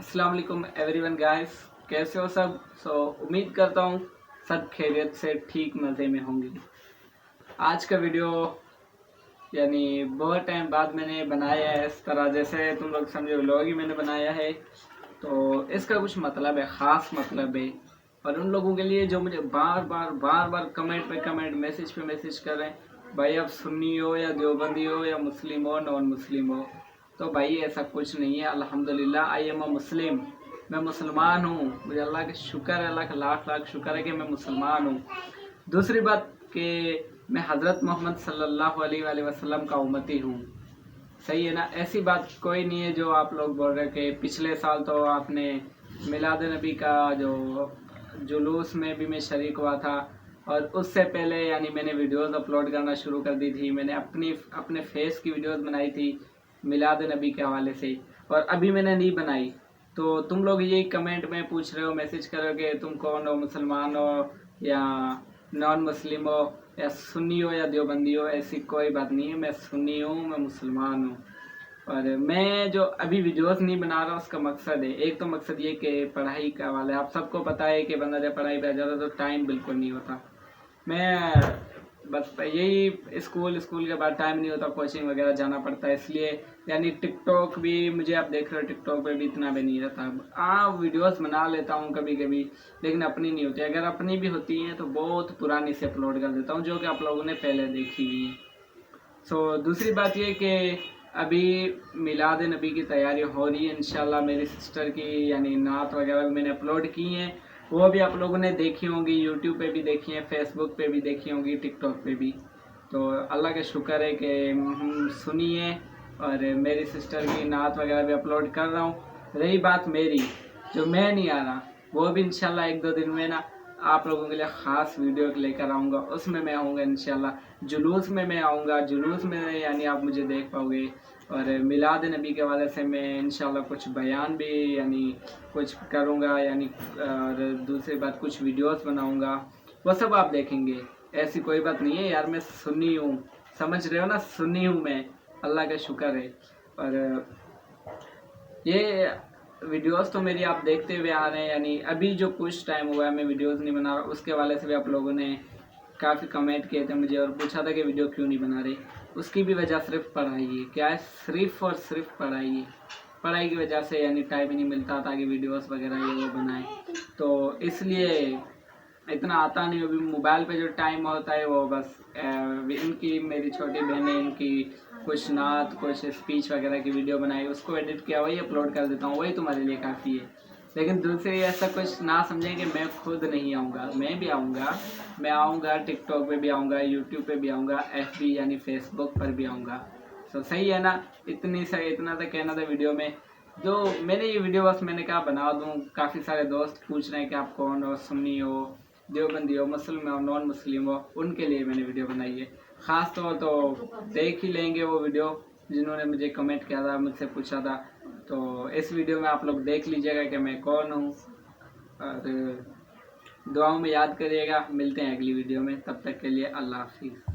अस्सलाम वालेकुम everyone guys, कैसे हो सब। उम्मीद करता हूँ सब खैरियत से ठीक मज़े में होंगे। आज का वीडियो यानी बहुत टाइम बाद मैंने बनाया है, इस तरह जैसे तुम लोग समझो व्लॉग ही मैंने बनाया है। तो इसका कुछ मतलब है, ख़ास मतलब है। और उन लोगों के लिए जो मुझे बार बार कमेंट पे कमेंट, मैसेज पे मैसेज कर रहे हैं, भाई आप सुन्नी हो या देवबंदी हो या मुस्लिम हो नॉन मुस्लिम हो। तो भाई ऐसा कुछ नहीं है, अल्हम्दुलिल्लाह आई एम अ मुस्लिम। मैं मुसलमान हूँ, मुझे अल्लाह का शुक्र है, अल्लाह का लाख लाख शुक्र है कि मैं मुसलमान हूँ। दूसरी बात कि मैं हज़रत मोहम्मद सल्लल्लाहु अलैहि वसल्लम का उम्मती हूँ। सही है ना। ऐसी बात कोई नहीं है जो आप लोग बोल रहे कि पिछले साल तो आपने मिलाद नबी का जो जुलूस में भी मैं शरीक हुआ था, और उससे पहले यानी मैंने वीडियोस अपलोड करना शुरू कर दी थी। मैंने अपने फेस की वीडियोस बनाई थी मिलाद नबी के हवाले से, और अभी मैंने नहीं बनाई। तो तुम लोग यही कमेंट में पूछ रहे हो, मैसेज करो कि तुम कौन हो, मुसलमान हो या नॉन मुस्लिम हो या सुन्नी हो या देवबंदी हो। ऐसी कोई बात नहीं है, मैं सुन्नी हूँ, मैं मुसलमान हूँ। और मैं जो अभी वीडियोस नहीं बना रहा उसका मकसद है, एक तो मकसद ये कि पढ़ाई का वाला है। आप सबको पता है कि बंदा जब पढ़ाई पे जाता तो टाइम बिल्कुल नहीं होता। मैं बस यही स्कूल के बाद टाइम नहीं होता, कोचिंग वगैरह जाना पड़ता है, इसलिए यानी टिकटॉक भी मुझे आप देख रहे हो, टिकटॉक पे भी इतना भी नहीं रहता। हाँ वीडियोस बना लेता हूँ कभी कभी, लेकिन अपनी नहीं होती। अगर अपनी भी होती हैं तो बहुत पुरानी से अपलोड कर देता हूँ, जो कि आप लोगों ने पहले देखी हुई है। दूसरी बात ये कि अभी मिलाद नबी की तैयारी हो रही है इंशाल्लाह। मेरी सिस्टर की यानी नात वगैरह भी मैंने अपलोड की हैं, वो भी आप लोगों ने देखी होंगी, यूट्यूब पे भी देखी हैं, फेसबुक पे भी देखी होंगी, टिकटॉक पे भी। तो अल्लाह का शुक्र है कि सुनिए, और मेरी सिस्टर की नात वगैरह भी अपलोड कर रहा हूँ। रही बात मेरी, जो मैं नहीं आ रहा, वो भी इंशाल्लाह एक दो दिन में ना आप लोगों के लिए ख़ास वीडियो लेकर आऊँगा। उसमें मैं आऊँगा इंशाल्लाह, जुलूस में मैं आऊँगा, जुलूस में यानी आप मुझे देख पाओगे। और मिलाद नबी के हवाले से मैं इंशाल्लाह कुछ बयान भी यानी कुछ करूँगा, यानी और दूसरी बात कुछ वीडियोस बनाऊँगा, वो सब आप देखेंगे। ऐसी कोई बात नहीं है यार, मैं सुन्नी हूँ, समझ रहे हो ना, सुन्नी हूँ मैं, अल्लाह का शुक्र है। और ये वीडियोस तो मेरी आप देखते हुए आ रहे हैं, यानी अभी जो कुछ टाइम हुआ है मैं वीडियोस नहीं बना रहा, उसके हवाले से भी आप लोगों ने काफ़ी कमेंट किए थे मुझे और पूछा था कि वीडियो क्यों नहीं बना रहे। उसकी भी वजह सिर्फ पढ़ाई है। क्या है, सिर्फ और सिर्फ पढ़ाई है। पढ़ाई की वजह से यानी टाइम ही नहीं मिलता ताकि वीडियोस वगैरह ये वो बनाए, तो इसलिए इतना आता नहीं। अभी मोबाइल पे जो टाइम होता है वो बस इनकी मेरी छोटी बहनें, इनकी कुछ नात कुछ स्पीच वगैरह की वीडियो बनाई, उसको एडिट किया, वही अपलोड कर देता हूँ, वही तुम्हारे लिए काफ़ी है। लेकिन दूसरी ऐसा कुछ ना समझें कि मैं खुद नहीं आऊँगा, मैं भी आऊँगा। मैं आऊँगा, टिकटॉक पे भी आऊँगा, यूट्यूब पे भी आऊँगा, FB यानी फेसबुक पर भी आऊँगा। सही है ना। इतना तो कहना था वीडियो में। जो मैंने ये वीडियो बस मैंने कहा बना दूँ, काफ़ी सारे दोस्त पूछ रहे हैं कि आप कौन हो, सुन्नी हो, देवबंदी हो, मुस्लिम हो, नॉन मुस्लिम हो, उनके लिए मैंने वीडियो बनाई है। ख़ास तौर तो देख ही लेंगे वो वीडियो जिन्होंने मुझे कमेंट किया था, मुझसे पूछा था। तो इस वीडियो में आप लोग देख लीजिएगा कि मैं कौन हूँ, और दुआओं में याद करिएगा। मिलते हैं अगली वीडियो में, तब तक के लिए अल्लाह हाफिज़।